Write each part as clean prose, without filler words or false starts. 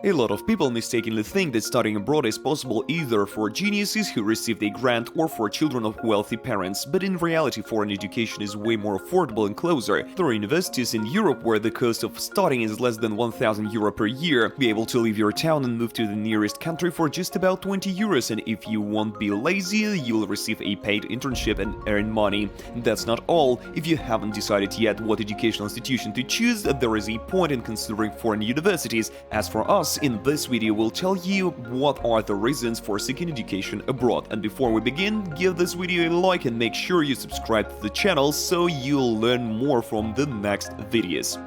A lot of people mistakenly think that studying abroad is possible either for geniuses who received a grant or for children of wealthy parents, but in reality foreign education is way more affordable and closer. There are universities in Europe where the cost of studying is less than 1,000 euro per year. Be able to leave your town and move to the nearest country for just about 20 euros, and if you won't be lazy, you'll receive a paid internship and earn money. That's not all. If you haven't decided yet what educational institution to choose, there is a point in considering foreign universities. As for us, in this video we'll tell you what are the reasons for seeking education abroad. And before we begin, give this video a like and make sure you subscribe to the channel so you'll learn more from the next videos.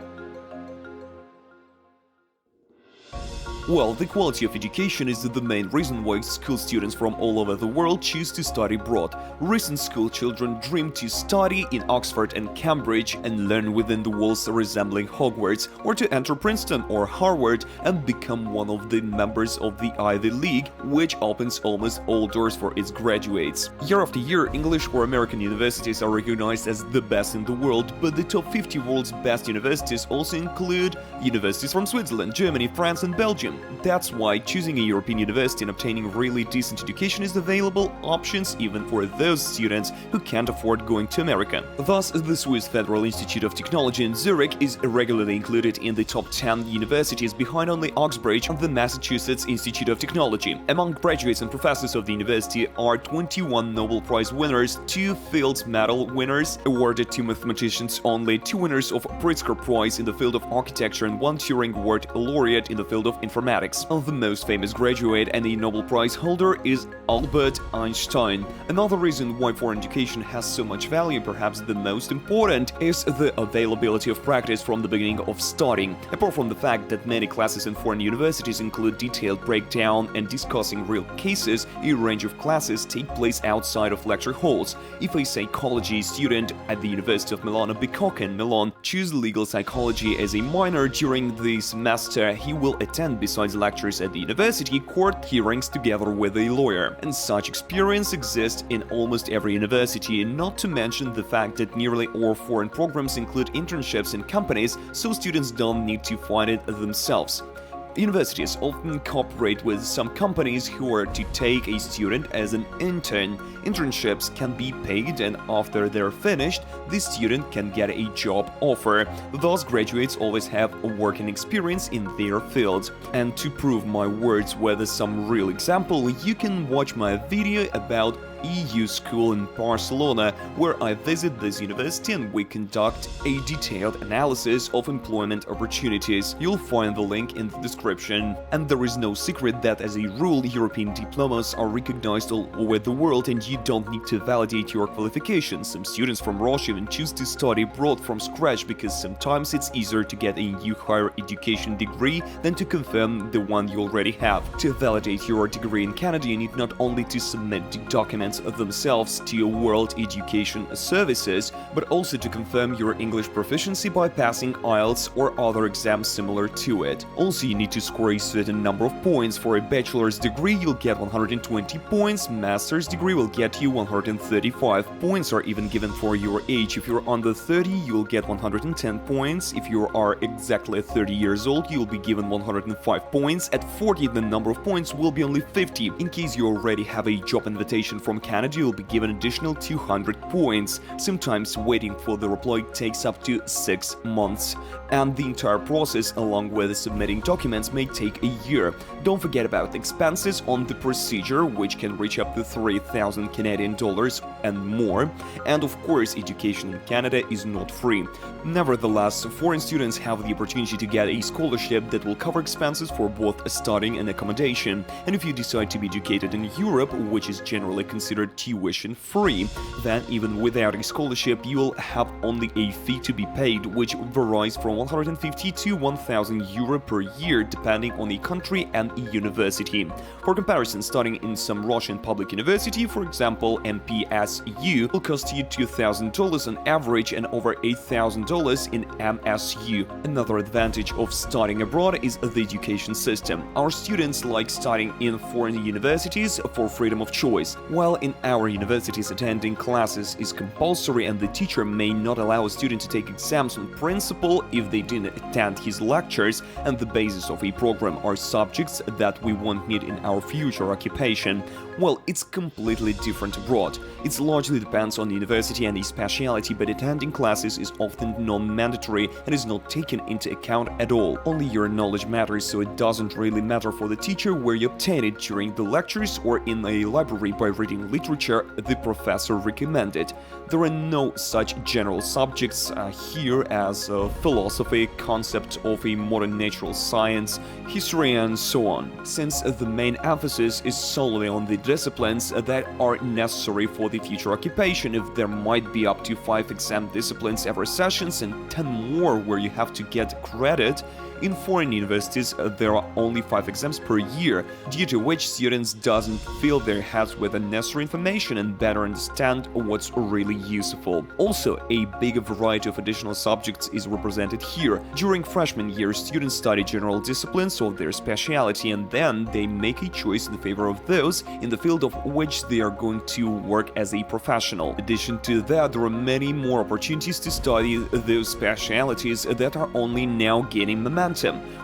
Well, the quality of education is the main reason why school students from all over the world choose to study abroad. Recent school children dream to study in Oxford and Cambridge and learn within the walls resembling Hogwarts, or to enter Princeton or Harvard and become one of the members of the Ivy League, which opens almost all doors for its graduates. Year after year, English or American universities are recognized as the best in the world, but the top 50 world's best universities also include universities from Switzerland, Germany, France and Belgium. That's why choosing a European university and obtaining really decent education is available options even for those students who can't afford going to America. Thus, the Swiss Federal Institute of Technology in Zurich is regularly included in the top 10 universities, behind only Oxbridge and the Massachusetts Institute of Technology. Among graduates and professors of the university are 21 Nobel Prize winners, 2 Fields Medal winners awarded to mathematicians only, 2 winners of Pritzker Prize in the field of architecture and 1 Turing Award laureate in the field of informatics. The most famous graduate and a Nobel Prize holder is Albert Einstein. Another reason why foreign education has so much value, perhaps the most important, is the availability of practice from the beginning of studying. Apart from the fact that many classes in foreign universities include detailed breakdown and discussing real cases, a range of classes take place outside of lecture halls. If a psychology student at the University of Milano Bicocca in Milan chooses legal psychology as a minor during the semester, he will attend, besides lectures at the university, court hearings together with a lawyer. And such experience exists in almost every university, not to mention the fact that nearly all foreign programs include internships in companies, so students don't need to find it themselves. Universities often cooperate with some companies who are to take a student as an intern. Internships can be paid, and after they're finished, the student can get a job offer. Thus, graduates always have a working experience in their field. And to prove my words with some real example, you can watch my video about EU school in Barcelona, where I visit this university and we conduct a detailed analysis of employment opportunities. You'll find the link in the description. And there is no secret that as a rule, European diplomas are recognized all over the world and you don't need to validate your qualifications. Some students from Russia even choose to study abroad from scratch because sometimes it's easier to get a new higher education degree than to confirm the one you already have. To validate your degree in Canada, you need not only to submit the documents themselves to your World Education Services, but also to confirm your English proficiency by passing IELTS or other exams similar to it. Also, you need to score a certain number of points. For a bachelor's degree, you'll get 120 points, master's degree will get you 135 points, are even given for your age. If you're under 30, you'll get 110 points. If you are exactly 30 years old, you'll be given 105 points. At 40, the number of points will be only 50. In case you already have a job invitation from Canada, you'll be given additional 200 points. Sometimes waiting for the reply takes up to 6 months. And the entire process, along with submitting documents, may take a year. Don't forget about expenses on the procedure, which can reach up to 3,000 Canadian dollars and more. And of course, education in Canada is not free. Nevertheless, foreign students have the opportunity to get a scholarship that will cover expenses for both studying and accommodation. And if you decide to be educated in Europe, which is generally considered tuition-free, then even without a scholarship, you'll have only a fee to be paid, which varies from 150 to 1,000 euro per year, depending on the country and university. For comparison, studying in some Russian public university, for example MPSU, will cost you $2,000 on average and over $8,000 in MSU. Another advantage of studying abroad is the education system. Our students like studying in foreign universities for freedom of choice. While in our universities, attending classes is compulsory and the teacher may not allow a student to take exams on principle if they didn't attend his lectures, and the basis of a program are subjects that we won't need in our future occupation. Well, it's completely different abroad. It largely depends on the university and the specialty, but attending classes is often non-mandatory and is not taken into account at all. Only your knowledge matters, so it doesn't really matter for the teacher where you obtain it, during the lectures or in a library by reading literature the professor recommended. There are no such general subjects here as philosophy, concept of a modern natural science, history and so on, since the main emphasis is solely on the disciplines that are necessary for the future occupation. If there might be up to 5 exam disciplines every sessions and 10 more where you have to get credit, in foreign universities there are only 5 exams per year, due to which students doesn't fill their heads with the necessary information and better understand what's really useful. Also, a big variety of additional subjects is represented here. During freshman year, students study general disciplines of their specialty and then they make a choice in favor of those in the field of which they are going to work as a professional. In addition to that, there are many more opportunities to study those specialities that are only now gaining momentum.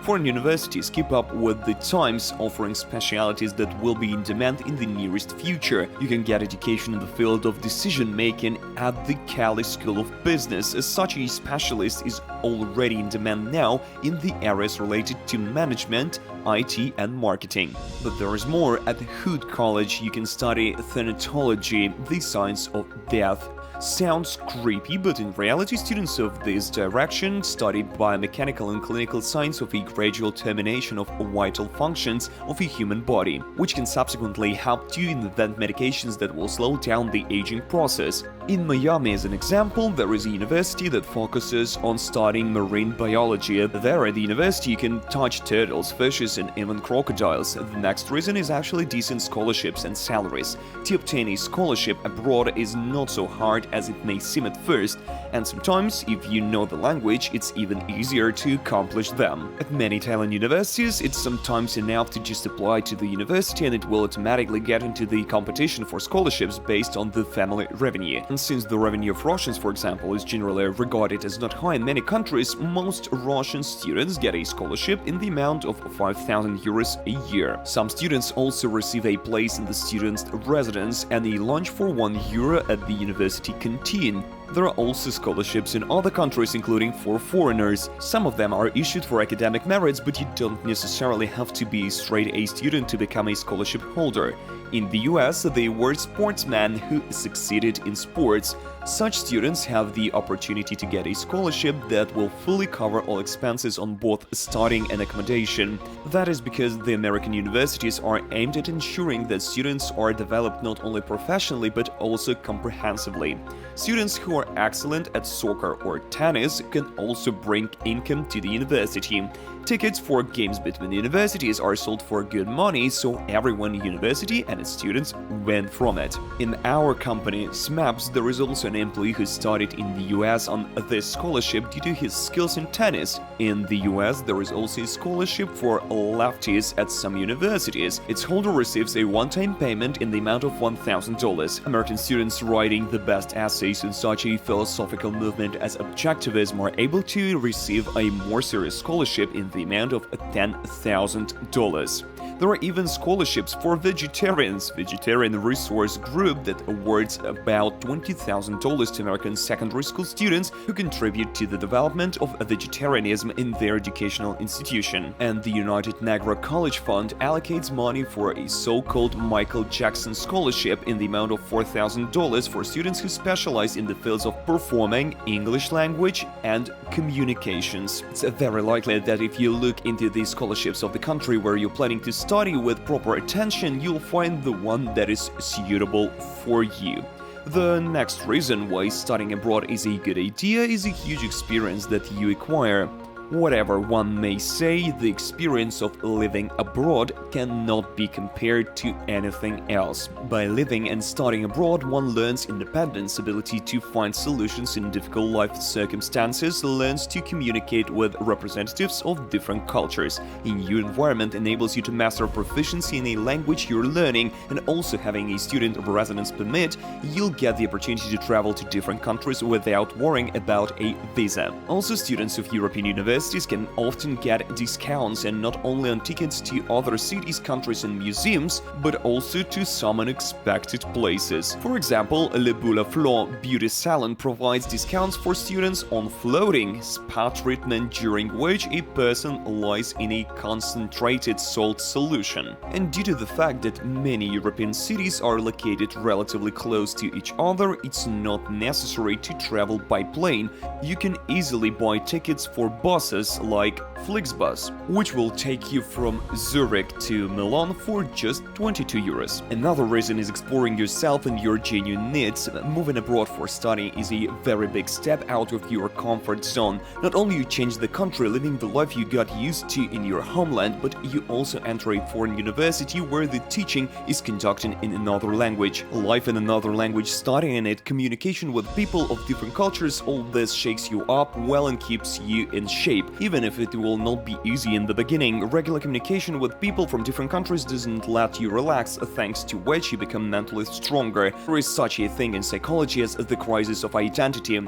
Foreign universities keep up with the times, offering specialities that will be in demand in the nearest future. You can get education in the field of decision-making at the Cali School of Business. Such a specialist is already in demand now in the areas related to management, IT and marketing. But there is more. At the Hood College you can study thanatology, the science of death. Sounds creepy, but in reality students of this direction study biomechanical and clinical science of a gradual termination of vital functions of a human body, which can subsequently help to invent medications that will slow down the aging process. In Miami, as an example, there is a university that focuses on studying marine biology. There at the university you can touch turtles, fishes and even crocodiles. The next reason is actually decent scholarships and salaries. To obtain a scholarship abroad is not so hard as it may seem at first, and sometimes, if you know the language, it's even easier to accomplish them. At many Thailand universities, it's sometimes enough to just apply to the university and it will automatically get into the competition for scholarships based on the family revenue. And since the revenue of Russians, for example, is generally regarded as not high in many countries, most Russian students get a scholarship in the amount of 5,000 euros a year. Some students also receive a place in the student's residence and a lunch for €1 at the university canteen. There are also scholarships in other countries, including for foreigners. Some of them are issued for academic merits, but you don't necessarily have to be a straight-A student to become a scholarship holder. In the US, they award sportsmen who succeeded in sports. Such students have the opportunity to get a scholarship that will fully cover all expenses on both studying and accommodation. That is because the American universities are aimed at ensuring that students are developed not only professionally but also comprehensively. Students who are excellent at soccer or tennis can also bring income to the university. Tickets for games between universities are sold for good money, so everyone in university and its students win from it. In our company, Smapse, there is also an employee who studied in the US on this scholarship due to his skills in tennis. In the US, there is also a scholarship for lefties at some universities. Its holder receives a one-time payment in the amount of $1,000. American students writing the best essays in such a philosophical movement as objectivism are able to receive a more serious scholarship in the amount of $10,000. There are even scholarships for vegetarians. Vegetarian Resource Group that awards about $20,000 to American secondary school students who contribute to the development of vegetarianism in their educational institution. And the United Negro College Fund allocates money for a so-called Michael Jackson Scholarship in the amount of $4,000 for students who specialize in the fields of performing, English language, and communications. It's very likely that if you look into the scholarships of the country where you're planning to study with proper attention, you'll find the one that is suitable for you. The next reason why studying abroad is a good idea is a huge experience that you acquire. Whatever one may say, the experience of living abroad cannot be compared to anything else. By living and studying abroad, one learns independence, ability to find solutions in difficult life circumstances, learns to communicate with representatives of different cultures. A new environment enables you to master proficiency in a language you're learning, and also having a student residence permit, you'll get the opportunity to travel to different countries without worrying about a visa. Also, students of European universities can often get discounts, and not only on tickets to other cities, countries and museums, but also to some unexpected places. For example, Le Boule à Fleur Beauty Salon provides discounts for students on floating spa treatment, during which a person lies in a concentrated salt solution. And due to the fact that many European cities are located relatively close to each other, it's not necessary to travel by plane. You can easily buy tickets for buses like Flixbus, which will take you from Zurich to Milan for just 22 euros. Another reason is exploring yourself and your genuine needs. Moving abroad for study is a very big step out of your comfort zone. Not only you change the country, living the life you got used to in your homeland, but you also enter a foreign university where the teaching is conducted in another language. Life in another language, studying in it, communication with people of different cultures, all this shakes you up well and keeps you in shape. Even if it will not be easy in the beginning, regular communication with people from different countries doesn't let you relax, thanks to which you become mentally stronger. There is such a thing in psychology as the crisis of identity.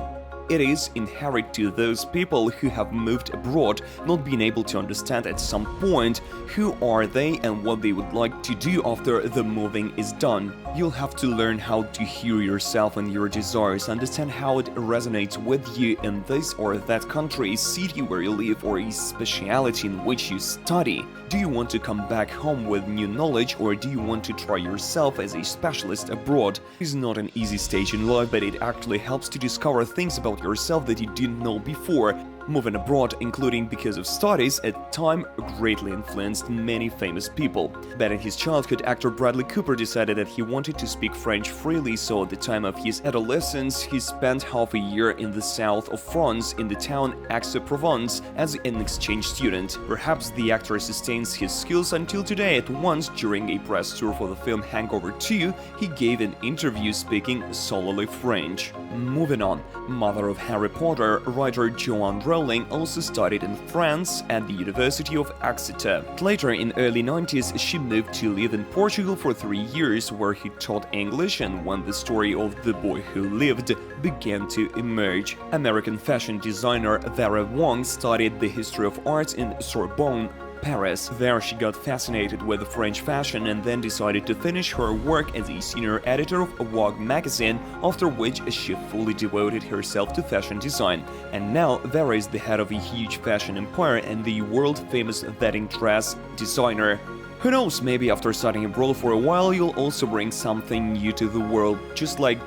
It is inherent to those people who have moved abroad, not being able to understand at some point who are they and what they would like to do after the moving is done. You'll have to learn how to hear yourself and your desires, understand how it resonates with you in this or that country, city where you live, or a speciality in which you study. Do you want to come back home with new knowledge, or do you want to try yourself as a specialist abroad? It's not an easy stage in life, but it actually helps to discover things about yourself that you didn't know before. Moving abroad, including because of studies, at time greatly influenced many famous people. But in his childhood, actor Bradley Cooper decided that he wanted to speak French freely, so at the time of his adolescence, he spent half a year in the south of France, in the town Aix-en-Provence, as an exchange student. Perhaps the actor sustains his skills until today. At once, during a press tour for the film Hangover 2, he gave an interview speaking solely French. Moving on, mother of Harry Potter, writer Joanne Rowling also studied in France at the University of Exeter. Later, in early 90s, she moved to live in Portugal for 3 years, where he taught English, and when the story of The Boy Who Lived began to emerge. American fashion designer Vera Wang studied the history of art in Sorbonne, Paris. There she got fascinated with French fashion and then decided to finish her work as a senior editor of Vogue magazine, after which she fully devoted herself to fashion design. And now Vera is the head of a huge fashion empire and the world-famous wedding dress designer. Who knows, maybe after studying abroad for a while, you'll also bring something new to the world, just like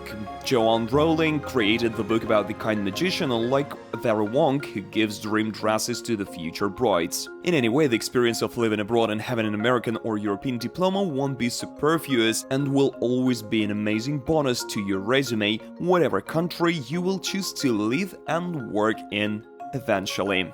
Joanne Rowling created the book about the kind magician, or like Vera Wang, who gives dream dresses to the future brides. In any way, the experience of living abroad and having an American or European diploma won't be superfluous and will always be an amazing bonus to your resume, whatever country you will choose to live and work in eventually.